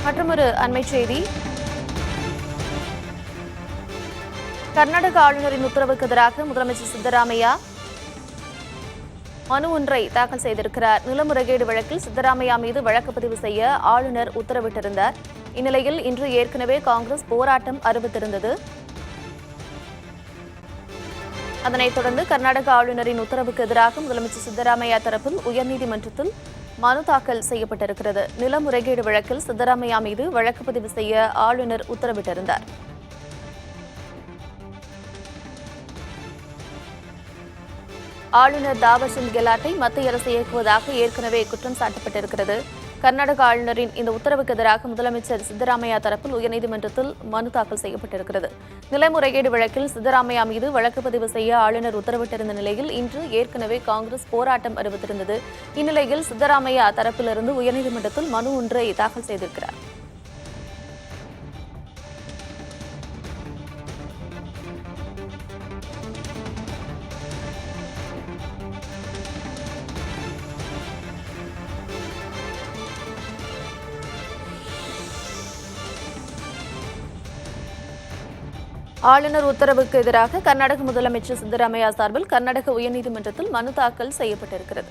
மற்றொரு அண்மை செய்தி. கர்நாடக ஆளுநரின் உத்தரவுக்கு எதிராக முதலமைச்சர் சித்தராமையா மனு ஒன்றை தாக்கல் செய்திருக்கிறார். நிலமுறைகேடு வழக்கில் சித்தராமையா மீது வழக்கு பதிவு செய்ய ஆளுநர் உத்தரவிட்டிருந்தார். இந்நிலையில் இன்று ஏற்கனவே காங்கிரஸ் போராட்டம் அறிவித்திருந்தது. அதனைத் தொடர்ந்து கர்நாடக ஆளுநரின் உத்தரவுக்கு எதிராக முதலமைச்சர் சித்தராமையா தரப்பில் உயர்நீதிமன்றத்தில் மனு தாக்கல் செய்யப்பட்டிருக்கிறது. நிலமுறைகேடு வழக்கில் சித்தராமையா மீது வழக்கு பதிவு செய்ய ஆளுநர் உத்தரவிட்டிருந்தார். ஆளுநர் தாவர்சந்த் கெலாட்டை மத்திய அரசு இயக்குவதாக ஏற்கனவே குற்றம் சாட்டப்பட்டிருக்கிறது. கர்நாடக ஆளுநரின் இந்த உத்தரவுக்கு எதிராக முதலமைச்சர் சித்தராமையா தரப்பில் உயர்நீதிமன்றத்தில் மனு தாக்கல் செய்யப்பட்டிருக்கிறது. நிலமுறைகேடு வழக்கில் சித்தராமையா மீது வழக்கு பதிவு செய்ய ஆளுநர் உத்தரவிட்டிருந்த நிலையில் இன்று ஏற்கனவே காங்கிரஸ் போராட்டம் அறிவித்திருந்தது. இந்நிலையில் சித்தராமையா தரப்பிலிருந்து உயர்நீதிமன்றத்தில் மனு ஒன்றை தாக்கல் செய்திருக்கிறார். ஆளுநர் உத்தரவுக்கு எதிராக கர்நாடக முதலமைச்சர் சித்தராமையா சார்பில் கர்நாடக உயர்நீதிமன்றத்தில் மனு தாக்கல் செய்யப்பட்டிருக்கிறது.